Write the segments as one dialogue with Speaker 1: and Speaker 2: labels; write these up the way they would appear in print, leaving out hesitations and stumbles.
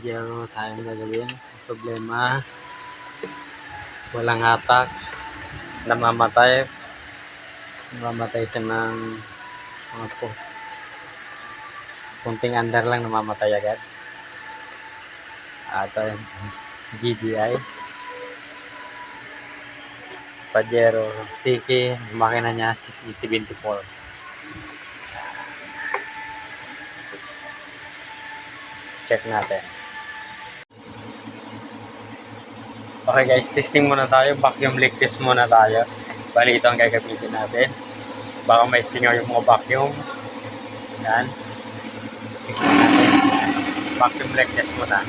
Speaker 1: Pajero tayong gagawin. Problema, walang hatak, namamatay siya ng mga kunting under lang, namamatay agad. Ito yung GDI Pajero CK, makina niya 6G74. Check natin. Okay guys, testing muna tayo. Vacuum leak test muna tayo. Bali, ito ang gagamitin natin. Baka may singaw yung mga vacuum. Yan. Signan natin. Vacuum leak test muna.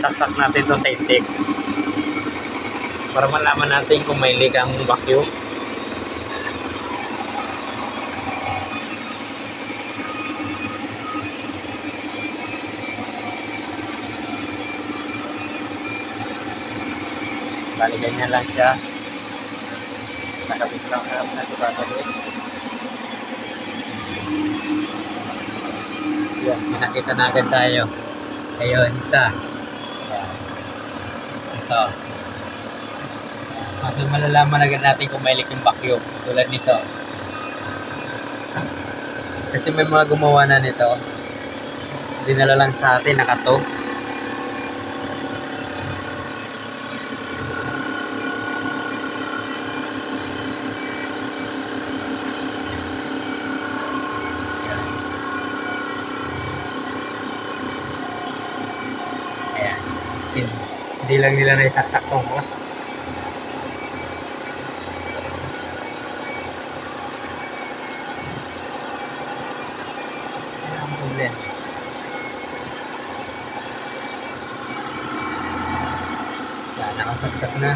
Speaker 1: Saksak natin to sa intake. Para malaman natin kung may leak ang vacuum. Bali, ganyan lang siya. Nakabit lang na ito gagawin. Yan, nakita na agad tayo. Ayun, isa. Yan. Ito. Kasi malalaman agad natin kung may leak yung vacuum. Tulad nito. Kasi may mga gumawa na nito. Dinala lang sa atin, nakato. Ayan. Hindi lang nila naisaksak tong hose. Ayan ang problema. Yan, nakasaksak na.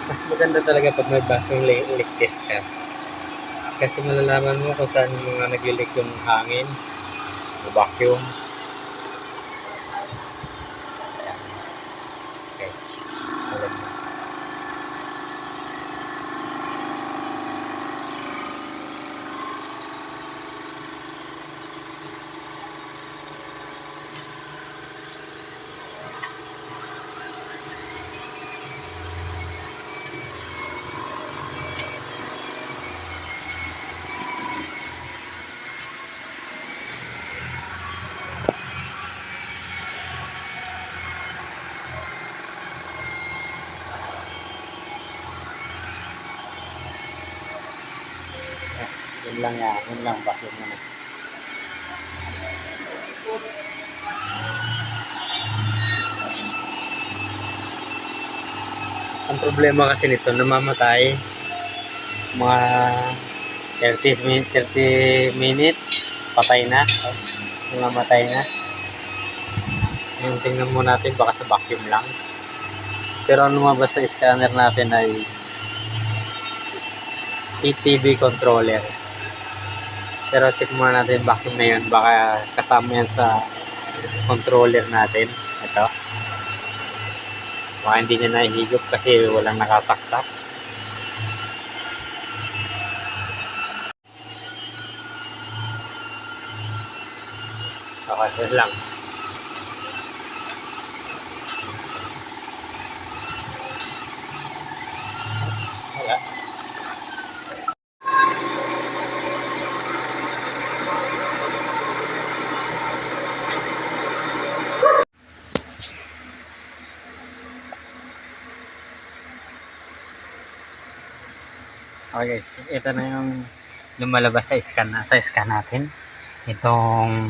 Speaker 1: Mas maganda talaga pag may vacuum leak test ka. Kasi malalaman mo kung saan mga nag-leak yung hangin, yung vacuum. Guys, tulad mo. Yun lang yan. Yun lang. Vacuum na. Ang problema kasi nito, namamatay. Mga 30 minutes. Patay na. Namamatay na. Yung tingnan mo natin, baka sa vacuum lang. Pero ang lumabas sa scanner natin ay ETV controller. Pero check muna natin vacuum na yun. Baka kasama yan sa controller natin. Ito. Baka hindi niya nahihigop kasi walang nakasaksak. Okay, yun lang. Wala. Okay guys, ito na yung lumalabas sa scan natin. Itong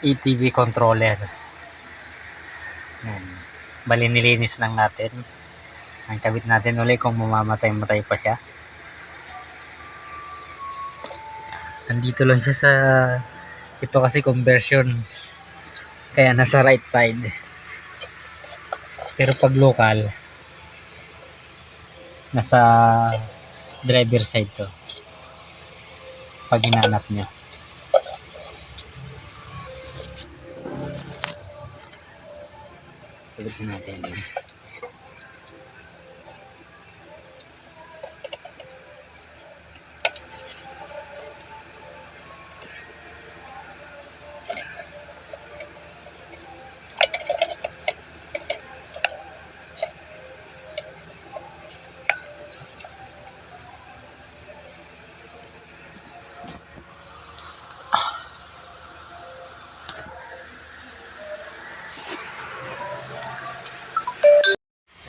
Speaker 1: ETV controller. Yan. Bali nilinis lang natin. Ang kabit natin ulit kung mamamatay pa siya. Nandito lang siya sa ito kasi conversion. Kaya nasa right side. Pero pag local nasa driver side to pag hinanap nyo. Pagdating natin.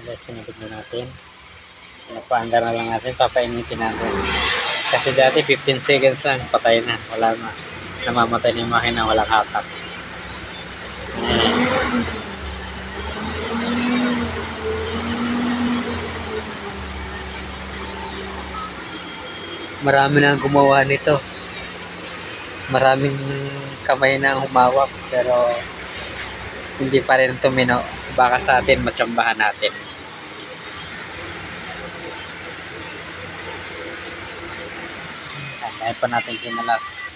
Speaker 1: Guys, pinipig na natin. Pinapaandar na lang natin, papainitin natin. Kasi dati 15 seconds lang, patay na. Wala na. Namamatay na yung makina, walang hatak. Ayan. Marami na gumawa nito. Maraming kamay na humawak, pero hindi pa rin tumino. Baka sa atin, matsambahan natin. Kaya pa natin kinalas.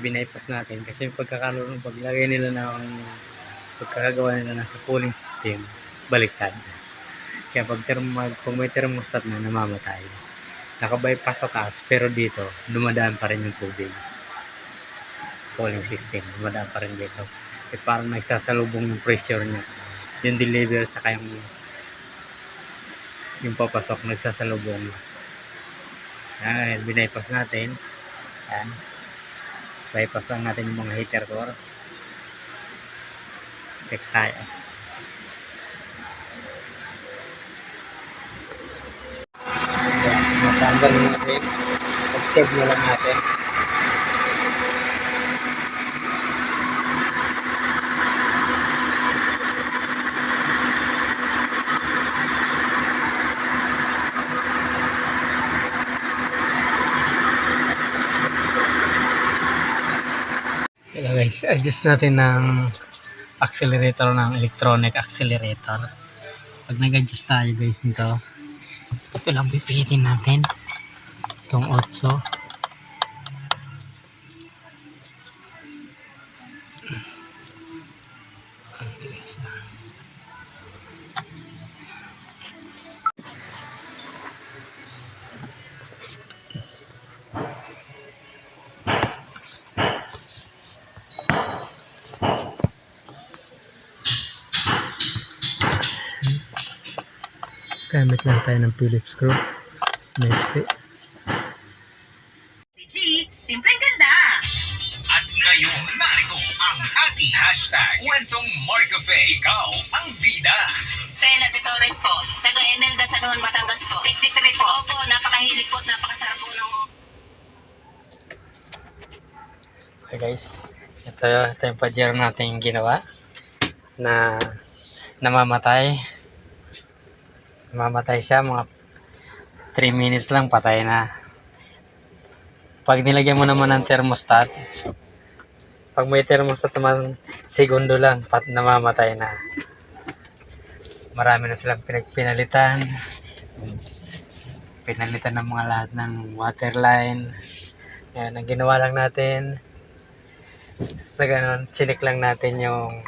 Speaker 1: Binaypas natin kasi paglagay nila ng pagkakagawa nila ng sa cooling system, baliktad. Kaya kung may thermostat na, namamatay. Nakabypass sa taas, pero dito dumadaan pa rin yung tubig. Cooling system, dumadaan pa rin dito. Kasi parang nagsasalubong yung pressure niya. Yung deliver sa yung papasok nagsasalubong. Ayan, binaypas natin. Ayan. Bypass lang natin yung mga heater core. Check tayo. Yes, matanggal natin. Observe na lang natin. Guys, adjust natin ng accelerator ng electronic accelerator. Pag nag-adjust tayo guys nito, ito lang pipihitin natin itong 8. Gamit lang tayo ng Phillips screw. Mexi.
Speaker 2: Legit, simpleng ganda! At ngayon, narito ang ating hashtag, Kwentong Marcafe. Ikaw ang bida.
Speaker 3: Stella de Torres po, taga Emelda sa Nuhan, Batangas po. 53 po. Opo, napakahilig po at napakasarap po ng...
Speaker 1: Okay guys, ito yung pajero natin ginawa na namamatay siya, mga 3 minutes lang patay na. Pag nilagyan mo naman ng thermostat, pag may thermostat naman, segundo lang namamatay na. Marami na silang pinalitan ng mga lahat ng water line. Yan, ang ginawa lang natin sa ganun, chinik lang natin yung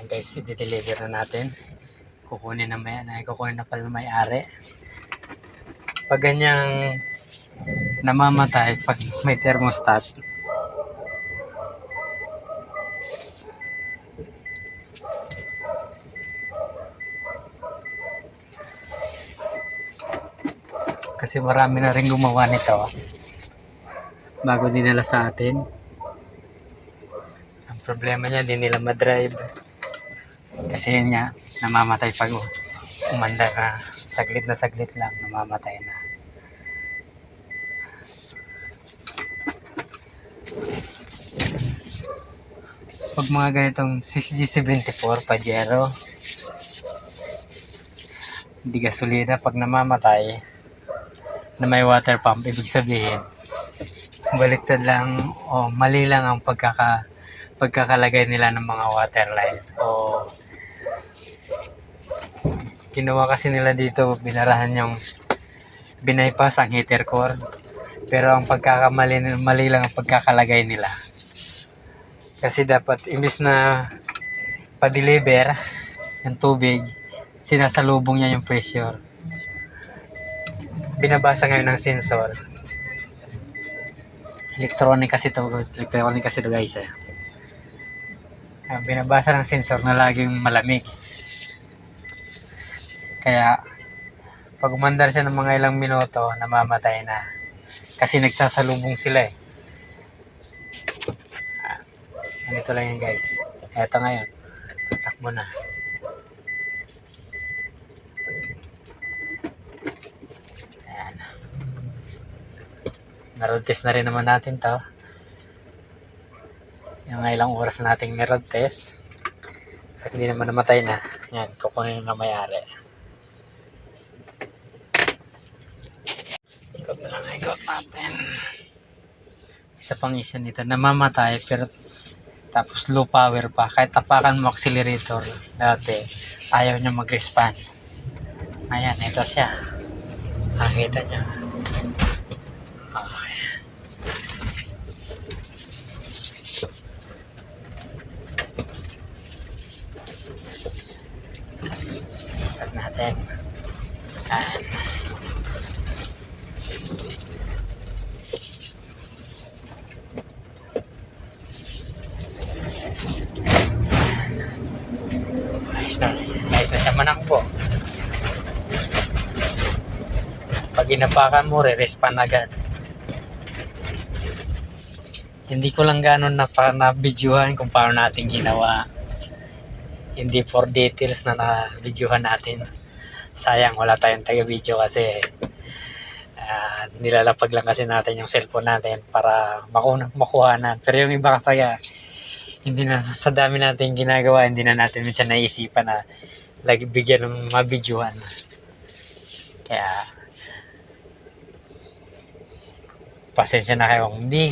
Speaker 1: guys, i-deliver na natin. Kukunin na pala may-ari. Pag ganyang namamatay, pag may thermostat, kasi marami na rin gumawa nito bago dinala sa atin. Ang problema niya, di nila madrive. Kasi yun nga, namamatay pag umanda ka. Saglit lang, namamatay na. pag mga ganitong 6G74 Pajero, hindi gasolina, pag namamatay na may water pump, ibig sabihin baliktad lang o mali lang ang pagkakalagay nila ng mga water line, o ginawa kasi nila dito, binarahan yung binaypas ang heater core, pero ang mali lang ang pagkakalagay nila. Kasi dapat imbis na pa-deliver ng tubig, sinasalubong niya yung pressure. Binabasa ngayon ng sensor. Electronic kasi to guys eh. Binabasa ng sensor na laging malamig. Kaya pag umandar siya ng mga ilang minuto, namamatay na. Kasi nagsasalubong sila eh. Ganito lang yan guys. Eto ngayon. Takbo na. Ayan. Naroad test na rin naman natin to. Yung ilang oras nating naroad test. At hindi naman namatay na. Yan, kukunin na may-ari. Ikot na lang, ikot natin. Isa pang isa nito, namamatay pero tapos low power pa. Kahit tapakan mo accelerator dati, ayaw niya mag-respond. Ayan, ito siya. Nakita niya. Okay. Start natin. Ayan. Ayos na siya manakbo. Pag ginapakan mo, re-respond agad. Hindi ko lang gano'n na-videohan kung paano natin ginawa. Hindi for details na na-videohan natin. Sayang, wala tayong taga-video kasi nilalapag lang kasi natin yung cellphone natin para makuhanan. Pero yung iba kasi hindi na, sa dami natin ginagawa, hindi na natin minsan naisipan na lagi bigyan ng mabidyohan. Kaya pasensya na kayo kung hindi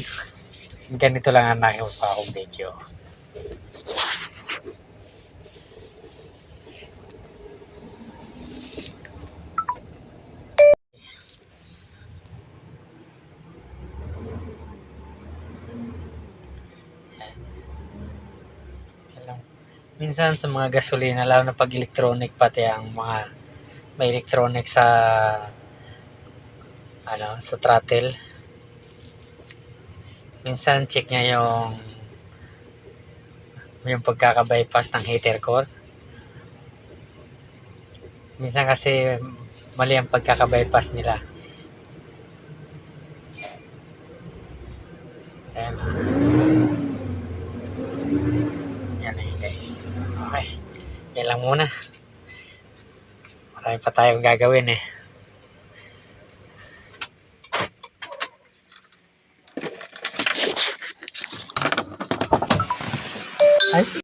Speaker 1: ganito lang ang nakipa akong video. Minsan sa mga gasolina, lalo na pag electronic, pati ang mga may electronic sa sa throttle, minsan check niya yung pagkaka-bypass ng heater core. Minsan kasi mali ang pagkaka-bypass nila. Ayan. Yan na yun guys. Okay. Yan lang muna. Marami pa tayong gagawin eh. Ayos.